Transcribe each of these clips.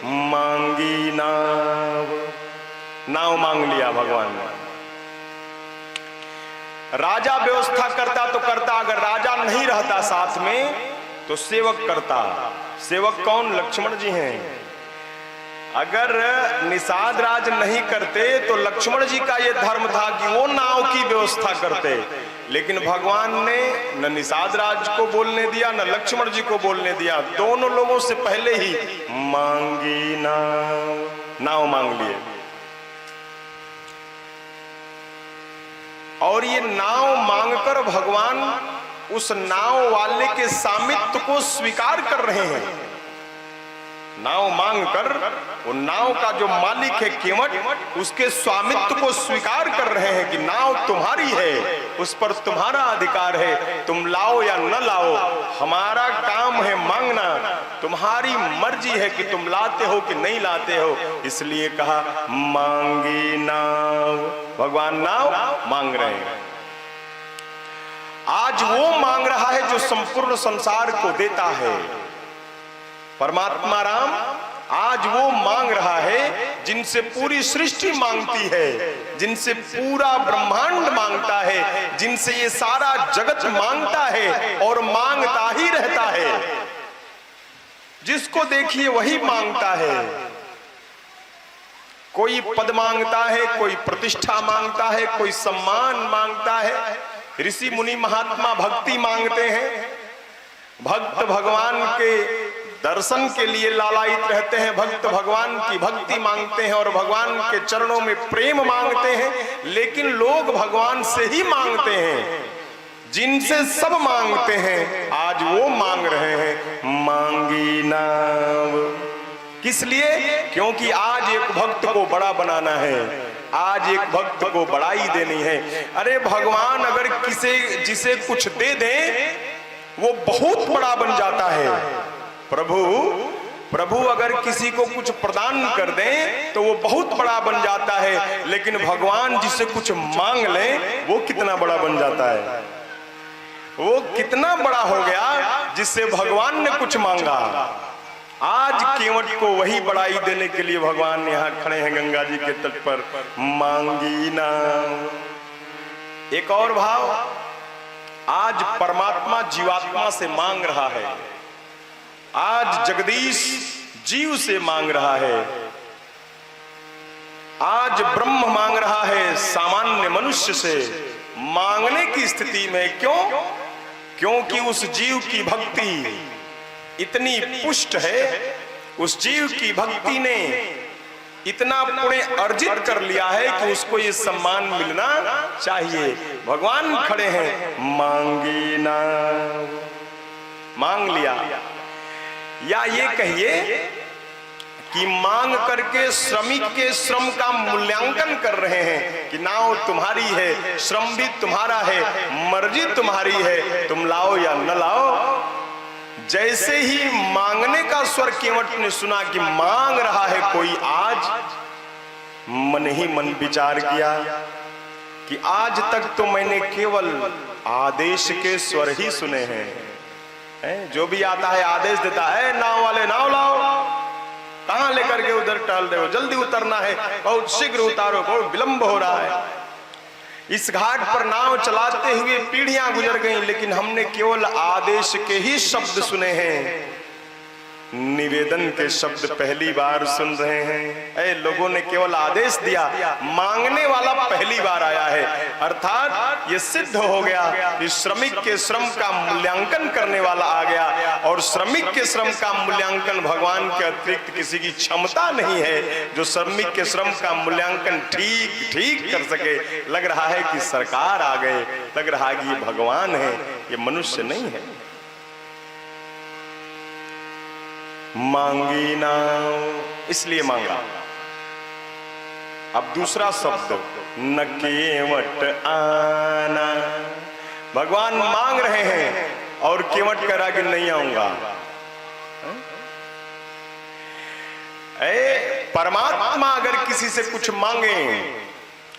मांगी नाव। नाव मांग लिया भगवान ने। राजा व्यवस्था करता तो करता, अगर राजा नहीं रहता साथ में तो सेवक करता। सेवक कौन? लक्ष्मण जी हैं। अगर निषाद राज नहीं करते तो लक्ष्मण जी का यह धर्म था कि वो नाव की व्यवस्था करते, लेकिन भगवान ने न निषाद राज को बोलने दिया न लक्ष्मण जी को बोलने दिया। दोनों लोगों से पहले ही मांगी नाव, नाव मांग लिए। और ये नाव मांगकर भगवान उस नाव वाले के स्वामित्व को स्वीकार कर रहे हैं। नाव मांगकर वो नाव का जो मालिक है केवट, उसके स्वामित्व को स्वीकार कर रहे हैं कि नाव तुम्हारी है, उस पर तुम्हारा अधिकार है, तुम लाओ या न लाओ, हमारा काम है मांगना, तुम्हारी मर्जी है कि तुम लाते हो कि नहीं लाते हो। इसलिए कहा मांगी नाव। भगवान नाव मांग रहे हैं। आज वो मांग रहा है जो संपूर्ण संसार को देता है। परमात्मा राम आज वो मांग रहा है जिनसे पूरी सृष्टि मांगती है, जिनसे पूरा ब्रह्मांड मांगता है, जिनसे ये सारा जगत मांगता है और मांगता ही रहता है। जिसको देखिए वही मांगता है। कोई पद मांगता है, कोई प्रतिष्ठा मांगता है, कोई सम्मान मांगता है। ऋषि मुनि महात्मा भक्ति मांगते हैं। भक्त भगवान के दर्शन के लिए लालायित रहते हैं। भक्त भगवान की भक्ति मांगते हैं और भगवान के चरणों में प्रेम मांगते हैं। लेकिन लोग भगवान से ही मांगते हैं जिनसे सब मांगते हैं। आज वो मांग रहे हैं मांगी नाव। किस लिए? क्योंकि आज एक भक्त को बड़ा बनाना है, आज एक भक्त को बड़ाई देनी है। अरे भगवान अगर जिसे कुछ दे दें वो बहुत बड़ा बन जाता है। प्रभु अगर किसी को कुछ प्रदान कर दें तो वो बहुत बड़ा बन जाता है। लेकिन भगवान जिसे कुछ मांग लें वो कितना बड़ा बन जाता है। वो कितना बड़ा हो गया जिससे भगवान ने कुछ मांगा। आज केवट को वही बड़ाई देने के लिए भगवान यहाँ खड़े हैं गंगा जी के तट पर। मांगी नाव। एक और भाव, आज परमात्मा जीवात्मा से मांग रहा है। आज जगदीश जीव से मांग रहा है। आज ब्रह्म मांग रहा है सामान्य मनुष्य से। मांगने की स्थिति में क्यों? क्योंकि उस जीव की भक्ति इतनी पुष्ट है, उस जीव की भक्ति ने इतना पुण्य अर्जित कर लिया है कि उसको ये सम्मान मिलना चाहिए। भगवान खड़े हैं मांगी नाव। मांग लिया, या ये कहिए कि मांग करके श्रमिक के श्रम का मूल्यांकन कर रहे हैं कि नाव तुम्हारी है, श्रम भी तुम्हारा है, मर्जी तुम्हारी है, तुम लाओ या न लाओ। जैसे ही मांगने का स्वर केवट ने सुना कि मांग रहा है कोई, आज मन ही मन विचार किया कि आज तक तो मैंने केवल आदेश के स्वर ही सुने हैं। जो भी आता है आदेश देता है, नाव वाले नाव लाओ, कहां लेकर के उधर टहल रहे हो, जल्दी उतरना है, बहुत शीघ्र उतारो, बहुत विलंब हो रहा है। इस घाट पर नाव चलाते हुए पीढ़ियां गुजर गईं, लेकिन हमने केवल आदेश के ही शब्द सुने हैं, निवेदन के शब्द पहली बार सुन रहे हैं। लोगों ने केवल आदेश दिया, मांगने वाला पहली बार आया है। अर्थात ये सिद्ध हो गया कि श्रमिक के श्रम का मूल्यांकन करने वाला आ गया, और श्रमिक के श्रम का मूल्यांकन भगवान के अतिरिक्त किसी की क्षमता नहीं है जो श्रमिक के श्रम का मूल्यांकन ठीक कर सके। लग रहा है कि सरकार आ गए, लग रहा है कि ये भगवान है, ये मनुष्य नहीं है। मांगी नाव, इसलिए मांगा। अब दूसरा शब्द, न केवट आना। भगवान मांग रहे हैं और केवट कह रहा कि नहीं आऊंगा। परमात्मा अगर किसी से कुछ मांगे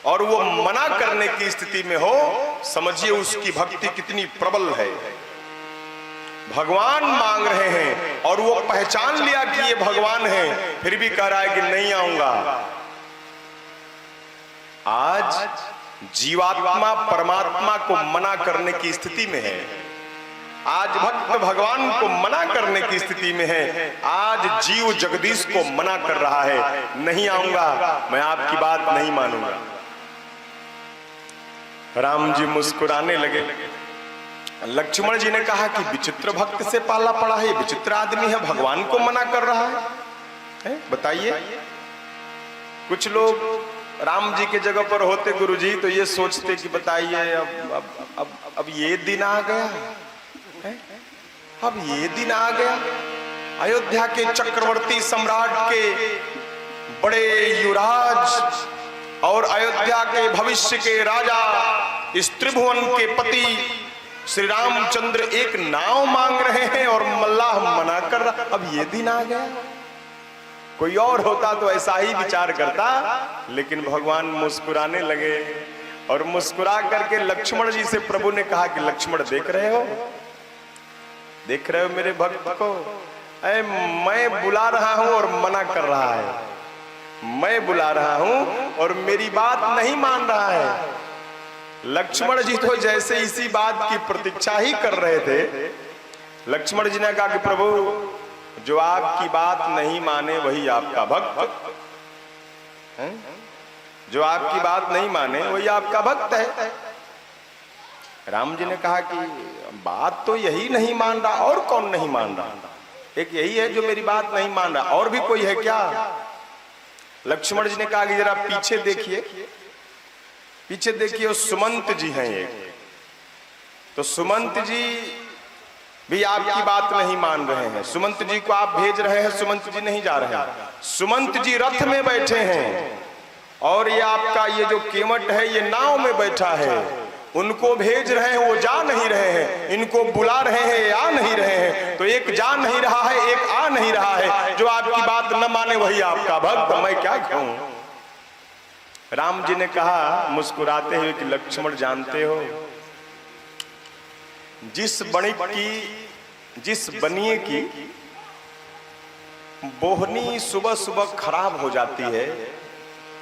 और वो मना करने की स्थिति में हो, समझिए उसकी भक्ति कितनी प्रबल है। भगवान मांग रहे हैं और वो पहचान लिया कि ये भगवान है, फिर भी कह रहा है कि नहीं आऊंगा। आज जीवात्मा परमात्मा को मना करने की स्थिति में है, आज भक्त भगवान को मना करने की स्थिति में है, आज जीव जगदीश को मना कर रहा है, नहीं आऊंगा, मैं आपकी बात नहीं मानूंगा। राम जी मुस्कुराने लगे। लक्ष्मण जी ने कहा कि विचित्र भक्त से पाला पड़ा है, विचित्र आदमी है, भगवान को मना कर रहा है। बताइए, कुछ लोग राम जी के जगह पर होते गुरुजी तो ये सोचते कि बताइए अब ये दिन आ गया है? अब ये दिन आ गया, अयोध्या के चक्रवर्ती सम्राट के बड़े युवराज और अयोध्या के भविष्य के राजा, इस त्रिभुवन के पति श्री रामचंद्र एक नाव मांग रहे हैं और मल्लाह मना कर रहा। अब ये दिन आ गया। कोई और होता तो ऐसा ही विचार करता, लेकिन भगवान मुस्कुराने लगे और मुस्कुरा करके लक्ष्मण जी से प्रभु ने कहा कि लक्ष्मण देख रहे हो मेरे भक्त को? मैं बुला रहा हूं और मना कर रहा है, मैं बुला रहा हूं और मेरी बात नहीं मान रहा है। लक्ष्मण जी तो जैसे इसी बात की प्रतीक्षा ही कर रहे थे। लक्ष्मण जी ने कहा कि प्रभु, जो आपकी बात नहीं माने वही आपका भक्त है, जो आपकी बात नहीं माने वही आपका भक्त है। राम जी ने कहा कि बात तो यही नहीं मान रहा, और कौन नहीं मान रहा? एक यही है जो मेरी बात नहीं मान रहा, और भी कोई है क्या? लक्ष्मण जी ने कहा कि जरा पीछे देखिए, पीछे देखिए, सुमंत जी हैं एक। तो सुमंत जी भी आपकी बात नहीं मान रहे हैं, सुमंत जी को आप भेज रहे हैं, सुमंत जी नहीं जा रहे हैं। सुमंत जी रथ में बैठे हैं और ये आपका ये जो केवट है ये नाव में बैठा है, उनको भेज रहे हैं, वो जा नहीं रहे हैं, इनको बुला रहे हैं, आ नहीं रहे हैं। तो एक जा नहीं रहा है, एक आ नहीं रहा है, जो आपकी बात न माने वही आपका भक्त, मैं क्या कहूं? राम जी ने कहा मुस्कुराते हुए कि लक्ष्मण, जानते हो जिस बनिए की बोहनी सुबह सुबह खराब हो जाती है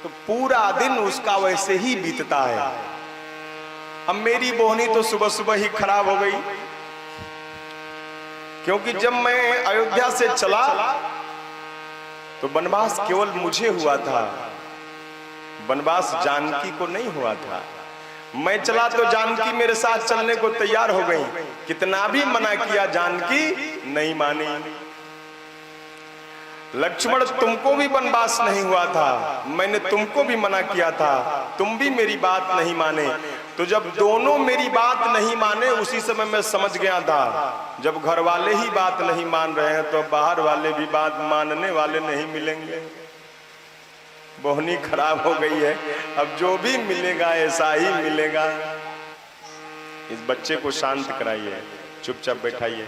तो पूरा दिन उसका वैसे ही बीतता है। अब मेरी बोहनी तो सुबह सुबह ही खराब हो गई, क्योंकि जब मैं अयोध्या से चला तो वनवास केवल मुझे हुआ था, वनवास जानकी को नहीं हुआ था। मैं चला तो जानकी मेरे साथ चलने को तैयार हो गई, कितना भी मना किया जानकी नहीं मानी। लक्ष्मण, तुमको भी वनवास नहीं हुआ था, मैंने तुमको भी मना किया था, तुम भी मेरी बात नहीं माने। तो जब दोनों मेरी बात नहीं माने उसी समय मैं समझ गया था, जब घर वाले ही बात नहीं मान रहे हैं तो बाहर वाले भी बात मानने वाले नहीं मिलेंगे। बोहनी खराब हो गई है, अब जो भी मिलेगा ऐसा ही मिलेगा। इस बच्चे को शांत कराइए, चुपचाप बैठाइए।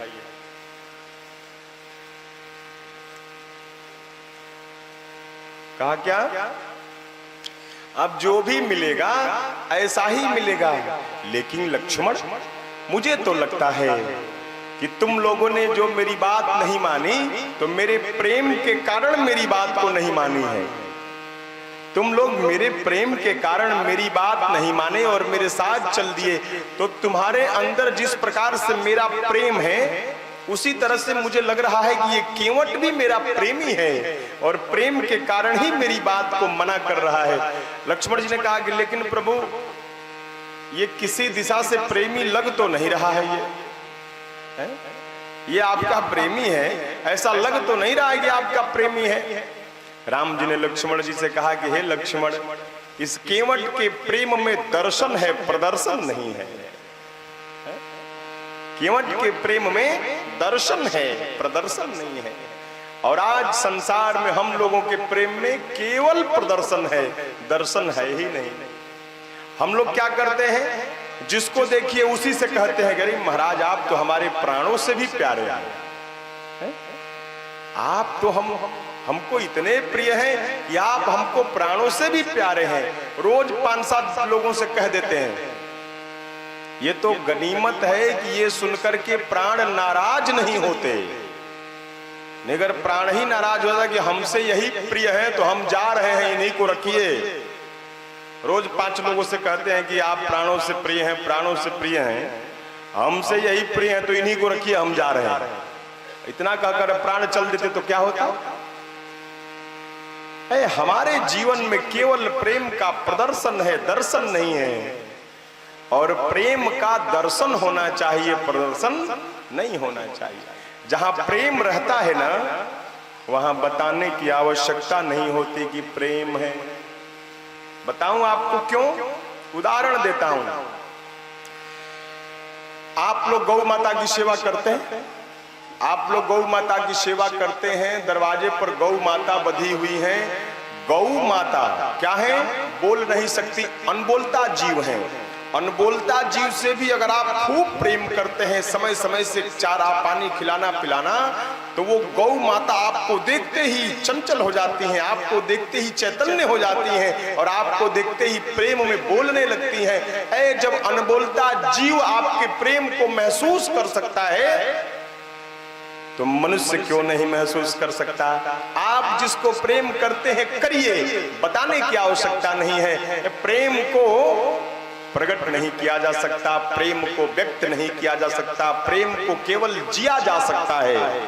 कहा क्या? अब जो भी मिलेगा ऐसा ही मिलेगा। लेकिन लक्ष्मण, मुझे तो लगता है कि तुम लोगों ने जो मेरी बात नहीं मानी तो मेरे प्रेम के कारण मेरी बात को नहीं मानी है। तुम लोग मेरे प्रेम के कारण मेरी बात नहीं माने और मेरे साथ चल दिए। तो तुम्हारे अंदर जिस प्रकार से मेरा प्रेम है उसी तरह से मुझे लग रहा है कि ये केवट भी मेरा प्रेमी है और प्रेम के कारण ही मेरी बात को मना कर रहा है। लक्ष्मण जी ने कहा कि लेकिन प्रभु, ये किसी दिशा से प्रेमी लग तो नहीं रहा है, ये आपका प्रेमी है, ऐसा लग तो नहीं रहा है कि आपका प्रेमी है। राम जी ने लक्ष्मण जी से कहा कि हे लक्ष्मण, इस केवट के प्रेम में दर्शन है, प्रदर्शन नहीं है। केवट के प्रेम में दर्शन है, प्रदर्शन नहीं है। और आज संसार में हम लोगों के प्रेम में केवल प्रदर्शन है, दर्शन है ही नहीं। हम लोग क्या करते हैं, जिसको देखिए उसी से कहते हैं अरे महाराज, आप तो हमारे प्राणों से भी प्यारे हैं, आप तो हमको इतने प्रिय हैं कि आप हमको प्राणों से भी प्यारे हैं। रोज 5-7 लोगों से कह देते हैं। ये तो गनीमत है कि ये सुनकर के प्राण नाराज नहीं होते। नहीं अगर प्राण ही नाराज हो जाए कि हमसे यही प्रिय है तो हम जा रहे हैं, इन्हीं को रखिए। रोज 5 लोगों से कहते हैं कि आप प्राणों से प्रिय हैं, प्राणों से प्रिय हैं, हमसे यही प्रिय है तो इन्हीं को रखिए, हम जा रहे हैं। इतना कहकर प्राण चल देते तो क्या होता? हमारे जीवन में केवल प्रेम का प्रदर्शन है, दर्शन नहीं है। और प्रेम का दर्शन होना चाहिए, प्रदर्शन नहीं होना चाहिए। जहां प्रेम रहता है ना, वहां बताने की आवश्यकता नहीं होती कि प्रेम है। बताऊं आपको क्यों? उदाहरण देता हूं। आप लोग गौ माता की सेवा करते हैं, आप लोग गौ माता की सेवा करते हैं, दरवाजे पर गौ माता बंधी हुई है। गौ माता क्या है? बोल नहीं सकती, अनबोलता जीव है। अनबोलता जीव से भी अगर आप खूब प्रेम करते हैं, समय समय से चारा पानी खिलाना पिलाना, तो वो गौ माता आपको देखते ही चंचल हो जाती हैं, आपको देखते ही चैतन्य हो जाती हैं और आपको देखते ही प्रेम में बोलने लगती हैं। जब अनबोलता जीव आपके प्रेम को महसूस कर सकता है तो मनुष्य क्यों नहीं महसूस कर सकता? आप जिसको प्रेम करते हैं करिए, बताने की आवश्यकता नहीं है। प्रेम को प्रकट नहीं किया जा सकता, प्रेम को व्यक्त नहीं किया जा सकता, प्रेम को केवल जिया जा सकता है।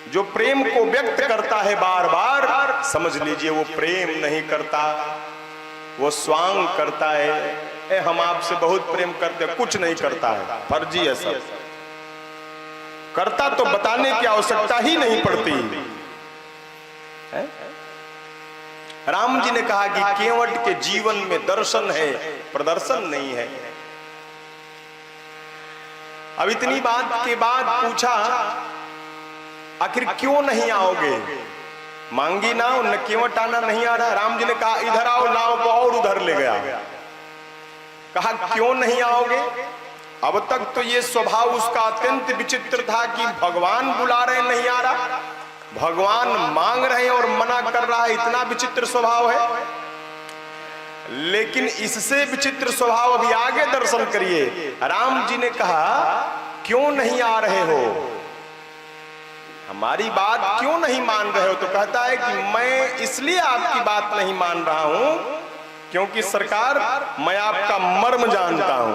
जो प्रेम को व्यक्त करता है बार बार, समझ लीजिए वो प्रेम नहीं करता, वो स्वांग करता है। हम आपसे बहुत प्रेम करते, कुछ नहीं करता है, फर्जी है सब। करता तो बताने की आवश्यकता ही नहीं पड़ती है? राम जी ने कहा कि केवट के जीवन में दर्शन है, प्रदर्शन नहीं है। अब इतनी बात के बाद पूछा आखिर क्यों नहीं आओगे? मांगी ना, उन केवट आना नहीं आ रहा। राम जी ने कहा इधर आओ, लाओ को और उधर ले गया। कहा क्यों नहीं आओगे? अब तक तो ये स्वभाव उसका अत्यंत विचित्र था कि भगवान बुला रहे नहीं आ रहा, भगवान मांग रहे हैं और मना कर रहा है, इतना विचित्र स्वभाव है। लेकिन इससे विचित्र स्वभाव अभी आगे दर्शन करिए। राम जी ने कहा क्यों नहीं आ रहे हो, हमारी बात क्यों नहीं मान रहे हो? तो कहता है कि मैं इसलिए आपकी बात नहीं मान रहा हूं क्योंकि सरकार मैं आपका मर्म जानता हूं।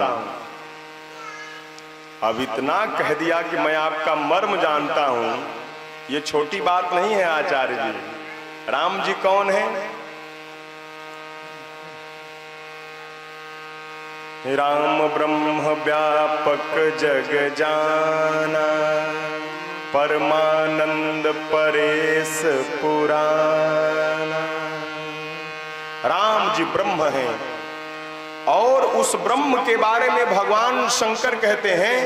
अब इतना कह दिया कि मैं आपका मर्म जानता हूं, ये छोटी बात नहीं है आचार्य जी। राम जी कौन है? राम ब्रह्म व्यापक जग जाना, परमानंद परेश पुराना। राम जी ब्रह्म हैं और उस ब्रह्म के बारे में भगवान शंकर कहते हैं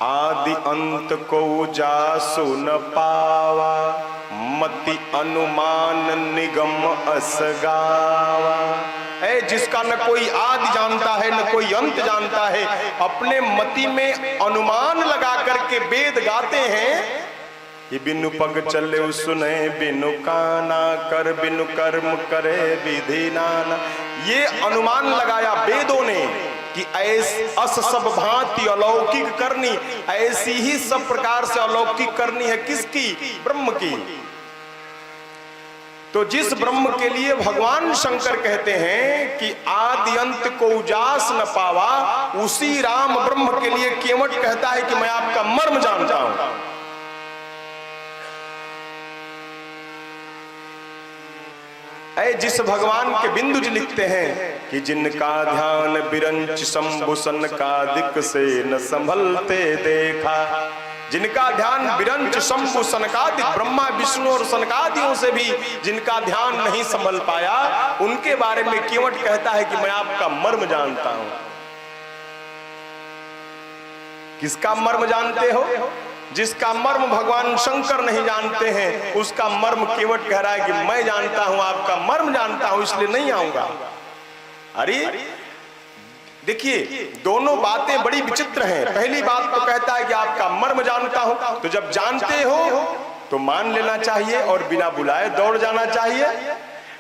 आदि अंत को जासु न पावा, मति अनुमान निगम असगावा। है जिसका न कोई आदि जानता है न कोई अंत जानता है, अपने मति में अनुमान लगा करके वेद गाते हैं। ये बिनु पग चले सुने बिनु काना, कर बिनु कर्म करे विधि नाना। ये अनुमान लगाया वेदों ने कि ऐसी अस सब भांति अलौकिक करनी, ऐसी ही सब प्रकार से अलौकिक करनी है। किसकी? ब्रह्म की। तो जिस ब्रह्म के लिए भगवान शंकर कहते हैं कि आदि अंत को उजास न पावा, उसी राम ब्रह्म के लिए केवट कहता है कि मैं आपका मर्म जानता हूं। जिस भगवान के बिंदु जी लिखते हैं कि जिनका ध्यान बिरंच शंभु सनकादिक से न संभलते देखा, जिनका ध्यान बिरंच शंभु सनकादिक ब्रह्मा विष्णु और सनकादियों से भी जिनका ध्यान नहीं संभल पाया, उनके बारे में केवट कहता है कि मैं आपका मर्म जानता हूं। किसका मर्म जानते हो? जिसका मर्म भगवान शंकर नहीं जानते हैं, उसका मर्म केवट कह रहा है कि मैं जानता हूं, आपका मर्म जानता हूं, इसलिए नहीं आऊंगा। अरे देखिए, दोनों बातें बड़ी विचित्र हैं। पहली बात तो कहता है कि आपका मर्म जानता हूं, तो जब जानते हो तो मान लेना चाहिए और बिना बुलाए दौड़ जाना चाहिए।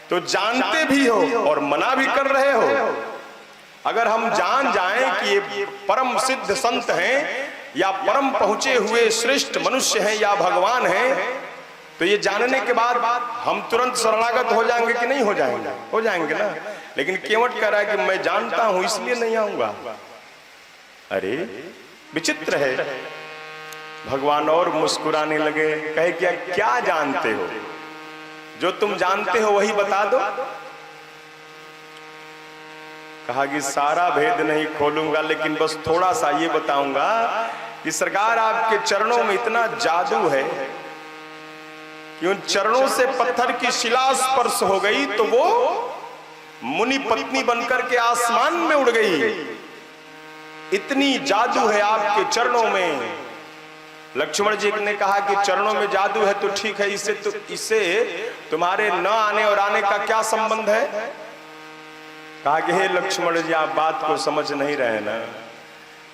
तो जानते भी हो और मना भी कर रहे हो। अगर हम जान जाएं कि ये परम सिद्ध संत हैं या परम पहुंचे हुए श्रेष्ठ मनुष्य हैं या भगवान हैं, तो ये जानने के बाद हम तुरंत शरणागत हो जाएंगे कि नहीं हो जाएंगे? हो जाएंगे ना। लेकिन केवट कह रहा है कि मैं जानता हूं इसलिए नहीं आऊंगा। अरे विचित्र है। भगवान और मुस्कुराने लगे, कहे क्या क्या जानते हो? जो तुम जानते हो वही बता दो। कहा कि सारा भेद नहीं खोलूंगा, लेकिन बस थोड़ा सा ये बताऊंगा कि सरकार आपके चरणों में इतना जादू है कि उन चरणों से पत्थर की शिला स्पर्श हो गई तो वो मुनि पत्नी बनकर के आसमान में उड़ गई। इतनी जादू है आपके चरणों में। लक्ष्मण जी ने कहा कि चरणों में जादू है तो ठीक है, इससे तुम्हारे न आने और आने का क्या संबंध है? कहा कि हे लक्ष्मण जी, आप बात को समझ नहीं रहे ना।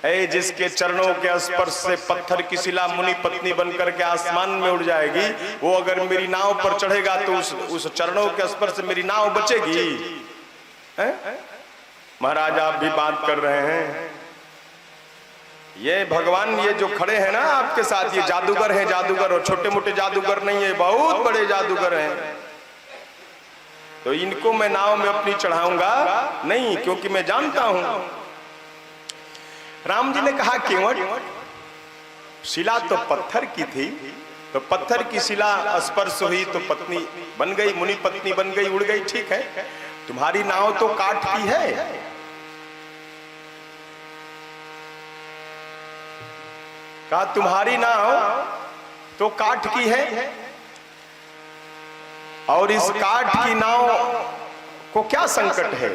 ऐ जिसके चरणों के स्पर्श से पत्थर की शिला मुनि पत्नी बनकर के आसमान में उड़ जाएगी, वो अगर मेरी नाव पर चढ़ेगा तो उस चरणों के स्पर्श से मेरी नाव बचेगी? महाराज आप भी बात कर रहे हैं। ये भगवान ये जो खड़े हैं ना आपके साथ, ये जादूगर हैं, जादूगर, और छोटे मोटे जादूगर नहीं है, बहुत बड़े जादूगर हैं। तो इनको मैं नाव में अपनी चढ़ाऊंगा नहीं, क्योंकि मैं जानता हूं। राम जी ने कहा केवट, शिला तो पत्थर की थी, तो पत्थर की शिला स्पर्श हुई तो पत्नी बन गई, मुनि पत्नी बन गई, उड़ गई, ठीक है। तुम्हारी नाव तो काठ की है। कहा तुम्हारी नाव तो काठ की है, और इस काठ की नाव को क्या संकट है?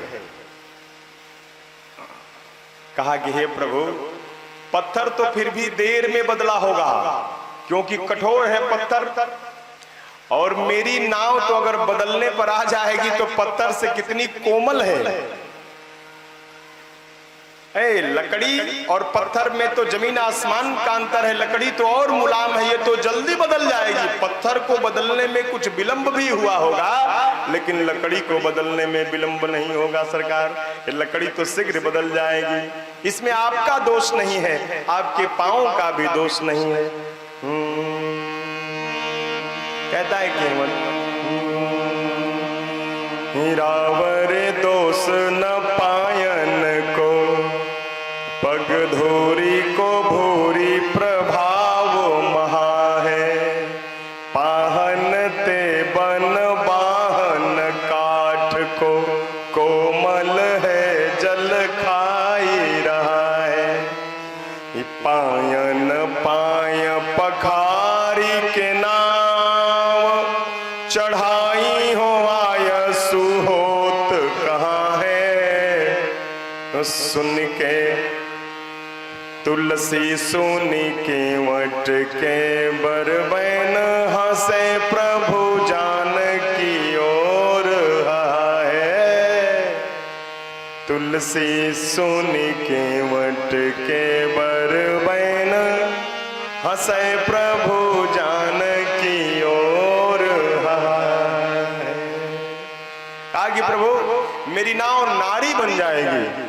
कहा कि हे प्रभु, पत्थर तो फिर भी देर में बदला होगा, क्योंकि कठोर है पत्थर, और मेरी नाव तो अगर बदलने पर आ जाएगी तो पत्थर से कितनी कोमल है। लकड़ी और पत्थर में तो जमीन आसमान का अंतर है। लकड़ी तो और मुलायम है, ये तो जल्दी बदल जाएगी। पत्थर को बदलने में कुछ विलंब भी हुआ होगा, लेकिन लकड़ी को बदलने में विलंब नहीं होगा सरकार। लकड़ी तो शीघ्र बदल जाएगी। इसमें आपका दोष नहीं है, आपके पांव का भी दोष नहीं है। कहता है केवट, हीरावर दोष न पायन को, पग धोरी को भूरी प्रभाव महा है। पाहन ते बन बाहन काठ को, कोमल है जल खाई रहा है। पायन पाय पखारी के नाव, चढ़ाई हो आय सुहोत कहाँ है। सुन के तुलसी सुनी केवट के बरबैन, हंसे प्रभु जान की ओर है। तुलसी सुनी केवट के बरबैन, हंसे प्रभु जान की ओर है। कहा कि प्रभु मेरी नाव नारी बन जाएगी,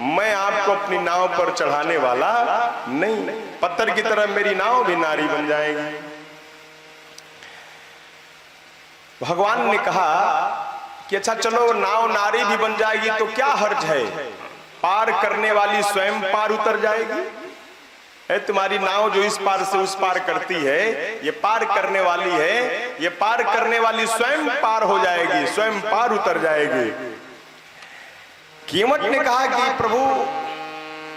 मैं आपको अपनी नाव पर चढ़ाने वाला नहीं। पत्थर की तरह मेरी नाव भी नारी बन जाएगी। भगवान ने कहा कि अच्छा चलो नाव नारी भी बन जाएगी तो क्या हर्ज है, पार करने वाली स्वयं पार उतर जाएगी। तुम्हारी नाव जो इस पार से उस पार करती है, ये पार करने वाली है, ये पार करने वाली स्वयं पार हो जाएगी, स्वयं पार उतर जाएगी। केवट ने कहा कि प्रभु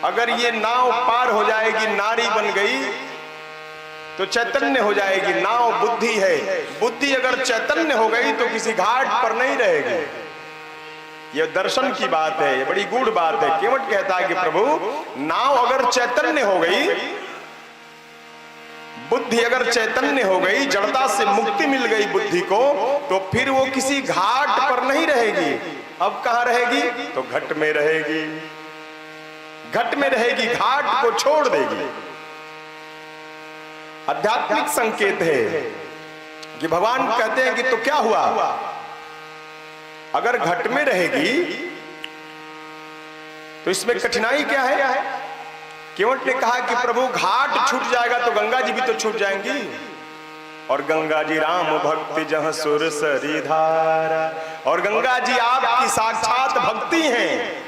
अगर ये नाव पार हो जाएगी, नारी बन गई, तो चैतन्य हो जाएगी। नाव बुद्धि है, बुद्धि अगर चैतन्य हो गई तो किसी घाट पर नहीं रहेगी। ये दर्शन की बात है, ये बड़ी गूढ़ बात है। केवट कहता है कि प्रभु नाव अगर चैतन्य हो गई, बुद्धि अगर चैतन्य हो गई, जड़ता से मुक्ति मिल गई बुद्धि को, तो फिर वो किसी घाट पर नहीं रहेगी। अब कहां रहेगी? तो घट में रहेगी, घट में रहेगी, घाट को छोड़ देगी। आध्यात्मिक संकेत है कि भगवान कहते हैं कि तो क्या हुआ, अगर घट में रहेगी तो इसमें कठिनाई क्या है? केवट ने कहा कि प्रभु घाट छूट जाएगा तो गंगा जी भी तो छूट जाएंगी, और गंगा जी राम भक्ति जहाँ सुर सरी धारा, और गंगा जी आपकी साक्षात भक्ति हैं।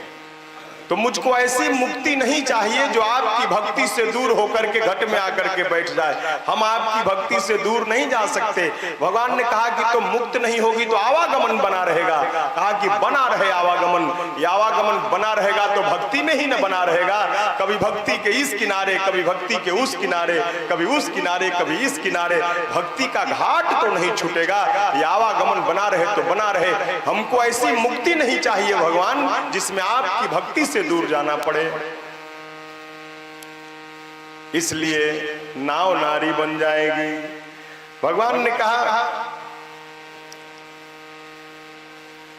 तो मुझको ऐसी मुक्ति नहीं चाहिए जो आपकी भक्ति से दूर होकर के घट में आकर के बैठ जाए। हम आपकी भक्ति से दूर नहीं जा सकते। भगवान ने कहा कि तो मुक्त नहीं होगी तो आवागमन बना रहेगा। कहा कि बना रहे आवागमन, आवागमन बना रहेगा तो भक्ति में ही न बना रहेगा। कभी भक्ति के इस किनारे, कभी भक्ति के उस किनारे, कभी उस किनारे, कभी इस किनारे, भक्ति का घाट तो नहीं छूटेगा। ये आवागमन बना रहे तो बना रहे। हमको ऐसी मुक्ति नहीं चाहिए भगवान जिसमें आपकी भक्ति से दूर जाना पड़े। इसलिए नाव नारी बन जाएगी। भगवान ने कहा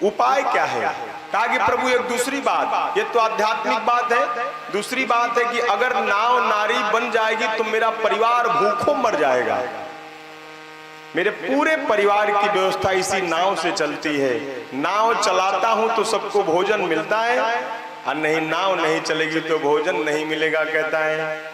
उपाय क्या है? कहा कि प्रभु एक दूसरी बात, ये तो आध्यात्मिक बात है, दूसरी बात है कि अगर नाव नारी बन जाएगी तो मेरा परिवार भूखों मर जाएगा। मेरे पूरे परिवार की व्यवस्था इसी नाव से चलती है। नाव चलाता हूं तो सबको भोजन मिलता है, और नहीं नाव नहीं चलेगी तो भोजन नहीं मिलेगा, कहता है।